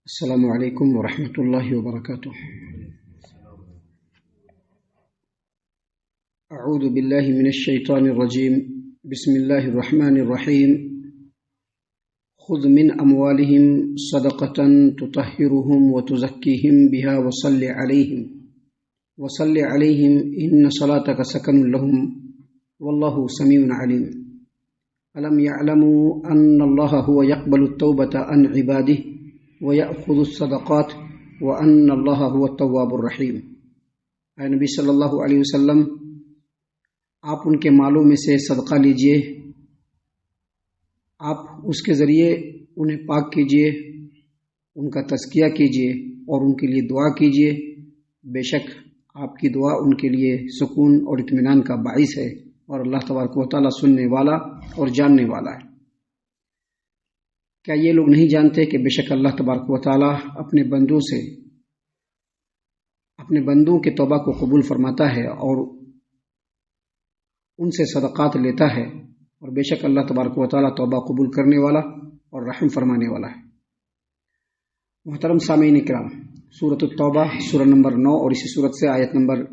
السلام علیکم ورحمۃ اللہ وبرکاتہ۔ اعوذ باللہ من الشیطان الرجیم، بسم اللہ الرحمن الرحیم۔ خذ من اموالہم صدقۃ تطہرہم وتزکیہم بہا وصل علیہم ان صلاتک سکن لہم واللہ سمیع علیم۔ الم یعلموا ان اللہ هو یقبل التوبۃ عن عبادہ وَيَأْخُذُ الصَّدَقَاتِ وَأَنَّ اللَّهَ هُوَ التَّوَّابُ الرَّحِيمُ۔ اے نبی صلی اللہ علیہ وسلم، آپ ان کے مالوں میں سے صدقہ لیجئے، آپ اس کے ذریعے انہیں پاک کیجئے، ان کا تزکیہ کیجئے اور ان کے لیے دعا کیجئے۔ بے شک آپ کی دعا ان کے لیے سکون اور اطمینان کا باعث ہے، اور اللہ تبارک و تعالیٰ سننے والا اور جاننے والا ہے۔ کیا یہ لوگ نہیں جانتے کہ بے شک اللہ تبارک و تعالیٰ اپنے بندوں کے توبہ کو قبول فرماتا ہے اور ان سے صدقات لیتا ہے، اور بے شک اللہ تبارک و تعالیٰ توبہ قبول کرنے والا اور رحم فرمانے والا ہے۔ محترم سامعین کرام، سورۃ التوبہ سورہ نمبر 9 اور اسی سورت سے آیت نمبر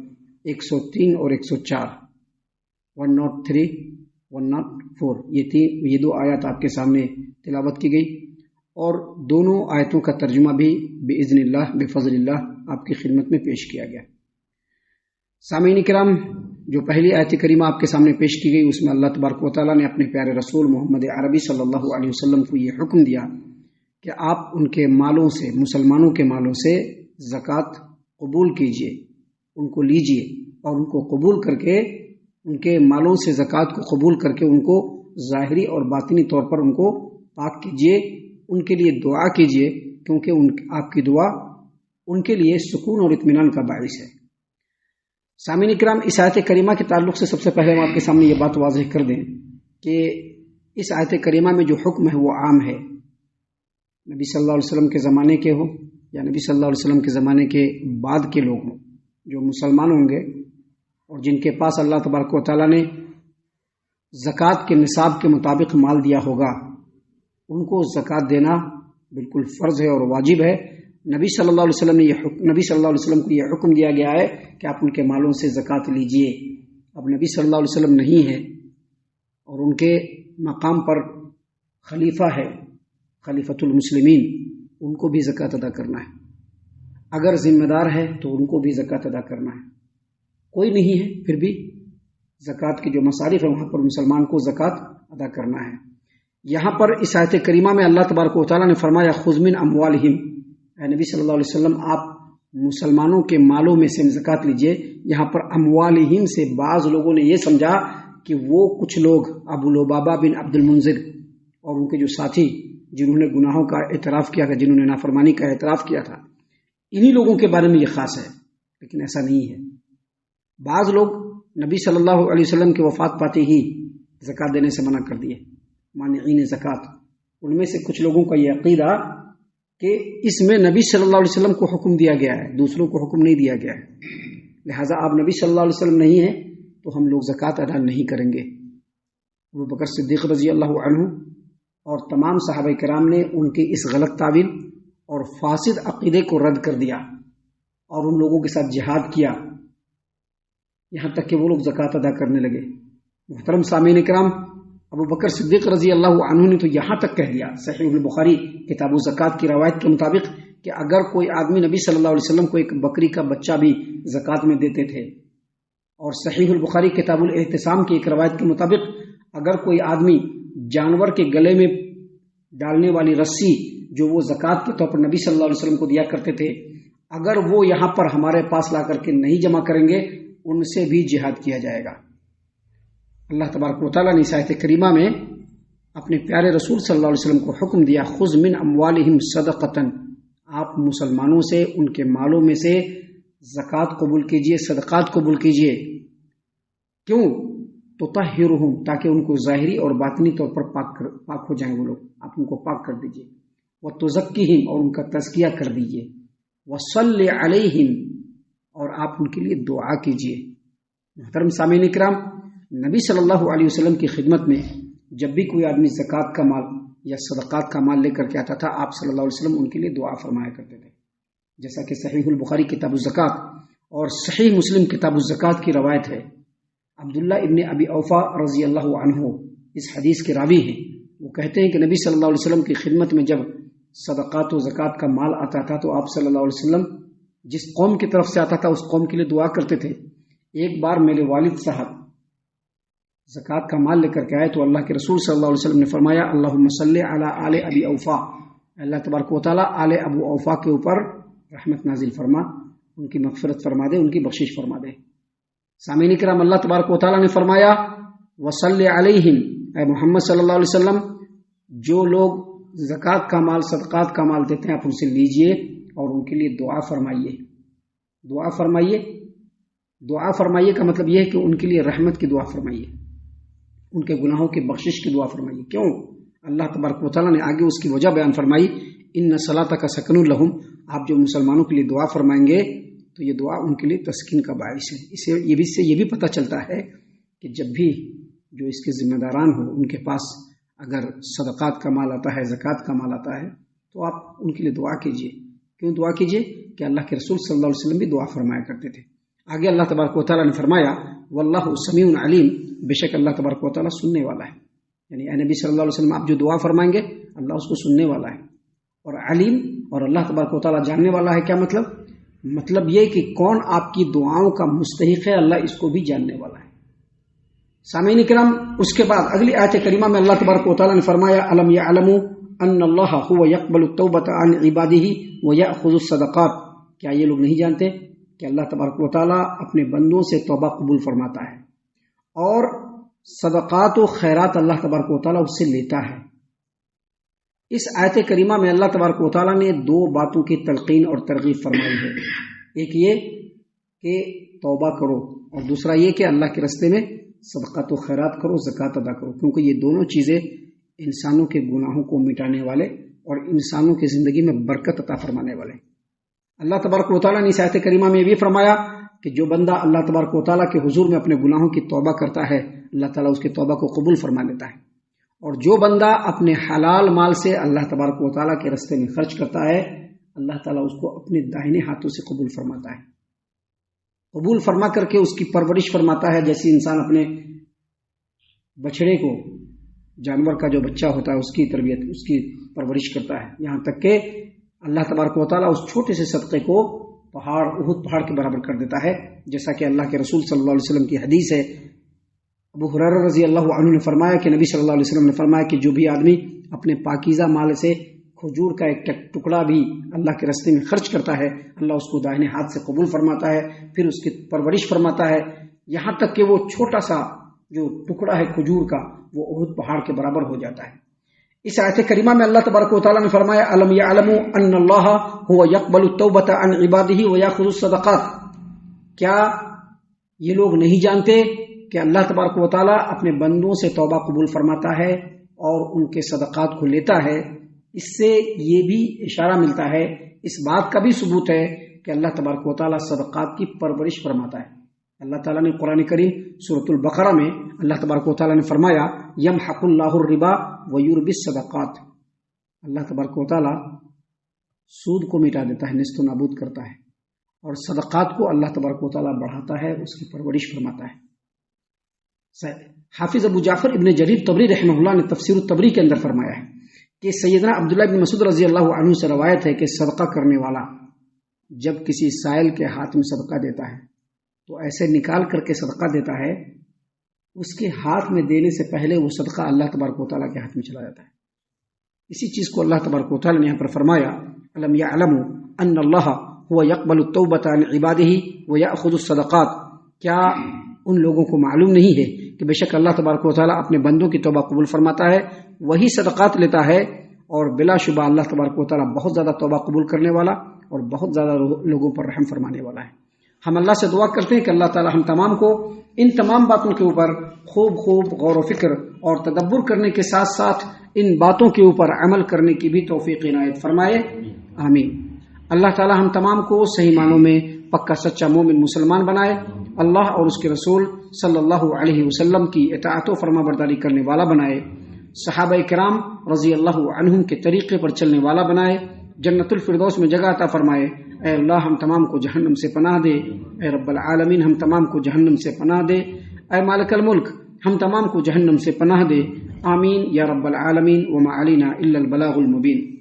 103 اور 104، 103 104، یہ دو آیات آپ کے سامنے تلاوت کی گئی، اور دونوں آیتوں کا ترجمہ بھی باذن اللہ بفضل اللہ آپ کی خدمت میں پیش کیا گیا۔ سامعین کرام، جو پہلی آیت کریمہ آپ کے سامنے پیش کی گئی، اس میں اللہ تبارک و تعالیٰ نے اپنے پیارے رسول محمد عربی صلی اللہ علیہ وسلم کو یہ حکم دیا کہ آپ ان کے مالوں سے، مسلمانوں کے مالوں سے زکوٰۃ قبول کیجئے، ان کو لیجئے اور ان کو قبول کر کے، ان کے مالوں سے زکوٰۃ کو قبول کر کے ان کو ظاہری اور باطنی طور پر ان کو پاک کیجئے، ان کے لیے دعا کیجئے، کیونکہ آپ کی دعا ان کے لیے سکون اور اطمینان کا باعث ہے۔ سامعین کرام، اس آیت کریمہ کے تعلق سے سب سے پہلے ہم آپ کے سامنے یہ بات واضح کر دیں کہ اس آیت کریمہ میں جو حکم ہے وہ عام ہے، نبی صلی اللہ علیہ وسلم کے زمانے کے ہوں یا نبی صلی اللہ علیہ وسلم کے زمانے کے بعد کے لوگ ہوں، جو مسلمان ہوں گے اور جن کے پاس اللہ تبارک و تعالیٰ نے زکوٰۃ کے نصاب کے مطابق مال دیا ہوگا، ان کو زکوٰۃ دینا بالکل فرض ہے اور واجب ہے۔ نبی صلی اللہ علیہ وسلم کو یہ حکم دیا گیا ہے کہ آپ ان کے مالوں سے زکوٰۃ لیجئے۔ اب نبی صلی اللہ علیہ وسلم نہیں ہے اور ان کے مقام پر خلیفہ ہے، خلیفۃ المسلمین، ان کو بھی زکوٰۃ ادا کرنا ہے۔ اگر ذمہ دار ہے تو ان کو بھی زکوٰۃ ادا کرنا ہے۔ کوئی نہیں ہے پھر بھی زکوٰۃ کے جو مصارف ہیں وہاں پر مسلمان کو زکوٰۃ ادا کرنا ہے۔ یہاں پر اس آیت کریمہ میں اللہ تبارک و تعالیٰ نے فرمایا خذ من اموالہم، اے نبی صلی اللہ علیہ وسلم آپ مسلمانوں کے مالوں میں سے زکوٰۃ لیجئے۔ یہاں پر اموالہم سے بعض لوگوں نے یہ سمجھا کہ وہ کچھ لوگ ابو لبابہ بن عبد المنذر اور ان کے جو ساتھی جنہوں نے گناہوں کا اعتراف کیا تھا، جنہوں نے نافرمانی کا اعتراف کیا تھا، انہی لوگوں کے بارے میں یہ خاص ہے، لیکن ایسا نہیں ہے۔ بعض لوگ نبی صلی اللہ علیہ وسلم کے وفات پاتے ہی زکوٰۃ دینے سے منع کر دیے، مانعین زکوٰۃ۔ ان میں سے کچھ لوگوں کا یہ عقیدہ کہ اس میں نبی صلی اللہ علیہ وسلم کو حکم دیا گیا ہے، دوسروں کو حکم نہیں دیا گیا ہے، لہٰذا آپ نبی صلی اللہ علیہ وسلم نہیں ہیں تو ہم لوگ زکوٰۃ ادا نہیں کریں گے۔ ابو بکر صدیق رضی اللہ عنہ اور تمام صحابہ کرام نے ان کی اس غلط تعویل اور فاسد عقیدے کو رد کر دیا اور ان لوگوں کے ساتھ جہاد کیا، یہاں تک کہ وہ لوگ زکوٰۃ ادا کرنے لگے۔ محترم سامعین کرام، ابو بکر صدیق رضی اللہ عنہ نے تو یہاں تک کہہ دیا، صحیح البخاری کتاب الزکوٰۃ کی روایت کے مطابق، کہ اگر کوئی آدمی نبی صلی اللہ علیہ وسلم کو ایک بکری کا بچہ بھی زکوٰۃ میں دیتے تھے، اور صحیح البخاری کتاب الاعتصام کی ایک روایت کے مطابق اگر کوئی آدمی جانور کے گلے میں ڈالنے والی رسی جو وہ زکوٰۃ کے طور پر نبی صلی اللہ علیہ وسلم کو دیا کرتے تھے، اگر وہ یہاں پر ہمارے پاس لا کر کے نہیں جمع کریں گے، ان سے بھی جہاد کیا جائے گا۔ اللہ تبارک و تعالیٰ نے اس آیت کریمہ میں اپنے پیارے رسول صلی اللہ علیہ وسلم کو حکم دیا خذ من اموالہم صدقۃ، آپ مسلمانوں سے ان کے مالوں میں سے زکوٰۃ قبول کیجئے، صدقات قبول کیجئے۔ کیوں؟ تطہرہم، تاکہ ان کو ظاہری اور باطنی طور پر پاک ہو جائیں وہ لوگ، آپ ان کو پاک کر دیجئے۔ وتزکیہم، اور ان کا تزکیہ کر دیجئے۔ وصل علیہم، اور آپ ان کے لیے دعا کیجئے۔ محترم سامعین کرام، نبی صلی اللہ علیہ وسلم کی خدمت میں جب بھی کوئی آدمی زکوٰۃ کا مال یا صدقات کا مال لے کر کے آتا تھا، آپ صلی اللہ علیہ وسلم ان کے لیے دعا فرمایا کرتے تھے، جیسا کہ صحیح البخاری کتاب الزکات اور صحیح مسلم کتاب الزکات کی روایت ہے۔ عبداللہ ابن ابی اوفا رضی اللہ عنہ اس حدیث کے راوی ہیں، وہ کہتے ہیں کہ نبی صلی اللہ علیہ وسلم کی خدمت میں جب صدقات و زکات کا مال آتا تھا تو آپ صلی اللہ علیہ وسلم جس قوم کی طرف سے آتا تھا اس قوم کے لیے دعا کرتے تھے۔ ایک بار میرے والد صاحب زکات کا مال لے کر کے آئے تو اللہ کے رسول صلی اللہ علیہ وسلم نے فرمایا اللہم صلی علی آل ابی اوفا، اللہ تبارک و تعالیٰ آل ابو اوفا کے اوپر رحمت نازل فرما، ان کی مغفرت فرما دے، ان کی بخشش فرما دے۔ سامعین کرام، اللہ تبارک و تعالیٰ نے فرمایا وصلی علیہم، اے محمد صلی اللہ علیہ وسلم جو لوگ زکات کا مال صدقات کا مال دیتے ہیں آپ ان سے لیجئے اور ان کے لیے دعا فرمائیے۔ دعا فرمائیے، دعا فرمائیے کا مطلب یہ ہے کہ ان کے لیے رحمت کی دعا فرمائیے، ان کے گناہوں کی بخشش کی دعا فرمائیے۔ کیوں؟ اللہ تبارک و تعالیٰ نے آگے اس کی وجہ بیان فرمائی، ان صلاتک سکن لہم، آپ جو مسلمانوں کے لیے دعا فرمائیں گے تو یہ دعا ان کے لیے تسکین کا باعث ہے۔ اس سے یہ بھی پتہ چلتا ہے کہ جب بھی جو اس کے ذمہ داران ہو ان کے پاس اگر صدقات کا مال آتا ہے، زکوٰۃ کا مال آتا ہے تو آپ ان کے لیے دعا کیجیے۔ کیوں دعا کیجیے؟ کہ اللہ کے رسول صلی اللہ علیہ وسلم بھی دعا فرمایا کرتے تھے۔ آگے اللہ تبارک و تعالیٰ نے فرمایا واللہ سمیع علیم، بے شک اللہ تبارک و تعالیٰ سننے والا ہے، یعنی اے نبی صلی اللہ علیہ وسلم آپ جو دعا فرمائیں گے اللہ اس کو سننے والا ہے، اور علیم اور اللہ تبارک و تعالیٰ جاننے والا ہے۔ کیا مطلب؟ مطلب یہ کہ کون آپ کی دعاؤں کا مستحق ہے، اللہ اس کو بھی جاننے والا ہے۔ سامعین کرام، اس کے بعد اگلی آیت کریمہ میں اللہ تبارک و تعالیٰ نے فرمایا الم یعلموا ان اللہ هو يقبل التوبۃ عن عباده ويأخذ الصدقات، کیا یہ لوگ نہیں جانتے کہ اللہ تبارک و تعالیٰ اپنے بندوں سے توبہ قبول فرماتا ہے اور صدقات و خیرات اللہ تبارک و تعالیٰ اس سے لیتا ہے۔ اس آیت کریمہ میں اللہ تبارک و تعالیٰ نے دو باتوں کی تلقین اور ترغیب فرمائی ہے، ایک یہ کہ توبہ کرو اور دوسرا یہ کہ اللہ کے راستے میں صدقات و خیرات کرو، زکوٰۃ ادا کرو، کیونکہ یہ دونوں چیزیں انسانوں کے گناہوں کو مٹانے والے اور انسانوں کی زندگی میں برکت عطا فرمانے والے۔ اللہ تبارک و تعالیٰ نے اس آیت کریمہ میں یہ بھی فرمایا کہ جو بندہ اللہ تبارک و تعالیٰ کے حضور میں اپنے گناہوں کی توبہ کرتا ہے اللہ تعالیٰ اس کی توبہ کو قبول فرما لیتا ہے، اور جو بندہ اپنے حلال مال سے اللہ تبارک و تعالیٰ کے راستے میں خرچ کرتا ہے اللہ تعالیٰ اس کو اپنے داہنے ہاتھوں سے قبول فرماتا ہے، قبول فرما کر کے اس کی پرورش فرماتا ہے، جیسی انسان اپنے بچڑے کو، جانور کا جو بچہ ہوتا ہے اس کی تربیت، اس کی پرورش کرتا ہے، یہاں تک کہ اللہ تبارک و تعالیٰ اس چھوٹے سے صدقے کو احد پہاڑ کے برابر کر دیتا ہے، جیسا کہ اللہ کے رسول صلی اللہ علیہ وسلم کی حدیث ہے۔ ابو ہریرہ رضی اللہ عنہ نے فرمایا کہ نبی صلی اللہ علیہ وسلم نے فرمایا کہ جو بھی آدمی اپنے پاکیزہ مال سے کھجور کا ایک ٹکڑا بھی اللہ کے راستے میں خرچ کرتا ہے اللہ اس کو داہنے ہاتھ سے قبول فرماتا ہے، پھر اس کی پرورش فرماتا ہے، یہاں تک کہ وہ چھوٹا سا جو ٹکڑا ہے کھجور کا وہ احد پہاڑ کے برابر ہو جاتا ہے۔ اس آیت کریمہ میں اللہ تبارک و تعالیٰ نے فرمایا الم یعلموا ان اللہ هو يقبل التوبۃ عن عباده ويأخذ الصدقات، کیا یہ لوگ نہیں جانتے کہ اللہ تبارک و تعالیٰ اپنے بندوں سے توبہ قبول فرماتا ہے اور ان کے صدقات کو لیتا ہے؟ اس سے یہ بھی اشارہ ملتا ہے، اس بات کا بھی ثبوت ہے کہ اللہ تبارک و تعالیٰ صدقات کی پرورش فرماتا ہے۔ اللہ تعالیٰ نے قرآن کریم سورۃ البقرہ میں اللہ تبارک و تعالیٰ نے فرمایا یمحق اللہ الربا ویربی الصدقات، اللہ تبارک و تعالیٰ سود کو مٹا دیتا ہے، نیست و نابود کرتا ہے، اور صدقات کو اللہ تبارک و تعالیٰ بڑھاتا ہے، اس کی پرورش فرماتا ہے۔ حافظ ابو جعفر ابن جریر طبری رحمہ اللہ نے تفسیر الطبری کے اندر فرمایا ہے کہ سیدنا عبداللہ بن مسعود رضی اللہ عنہ سے روایت ہے کہ صدقہ کرنے والا جب کسی سائل کے ہاتھ میں صدقہ دیتا ہے تو ایسے نکال کر کے صدقہ دیتا ہے، اس کے ہاتھ میں دینے سے پہلے وہ صدقہ اللہ تبارک و تعالیٰ کے ہاتھ میں چلا جاتا ہے۔ اسی چیز کو اللہ تبارک و تعالیٰ نے یہاں پر فرمایا الم یعلموا ان اللہ هو يقبل التوبۃ عن عباده ويأخذ الصدقات، کیا ان لوگوں کو معلوم نہیں ہے کہ بے شک اللہ تبارک و تعالیٰ اپنے بندوں کی توبہ قبول فرماتا ہے، وہی صدقات لیتا ہے، اور بلا شبہ اللہ تبارک و تعالیٰ بہت زیادہ توبہ قبول کرنے والا اور بہت زیادہ لوگوں پر رحم فرمانے والا ہے۔ ہم اللہ سے دعا کرتے ہیں کہ اللہ تعالیٰ ہم تمام کو ان تمام باتوں کے اوپر خوب غور و فکر اور تدبر کرنے کے ساتھ ساتھ ان باتوں کے اوپر عمل کرنے کی بھی توفیق عنایت فرمائے، آمین۔ اللہ تعالیٰ ہم تمام کو صحیح معنوں میں پکا سچا مومن مسلمان بنائے، اللہ اور اس کے رسول صلی اللہ علیہ وسلم کی اطاعت و فرما برداری کرنے والا بنائے۔ صحابہ کرام رضی اللہ عنہم کے طریقے پر چلنے والا بنائے، جنت الفردوس میں جگہ عطا فرمائے۔ اے اللہ ہم تمام کو جہنم سے پناہ دے، اے رب العالمین ہم تمام کو جہنم سے پناہ دے، اے مالک الملک ہم تمام کو جہنم سے پناہ دے، آمین یا رب العالمین، وما علینا الا البلاغ المبین۔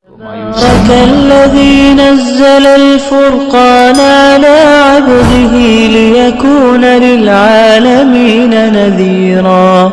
تبارك الذي نزل الفرقان على عبده ليكون للعالمين نذيرا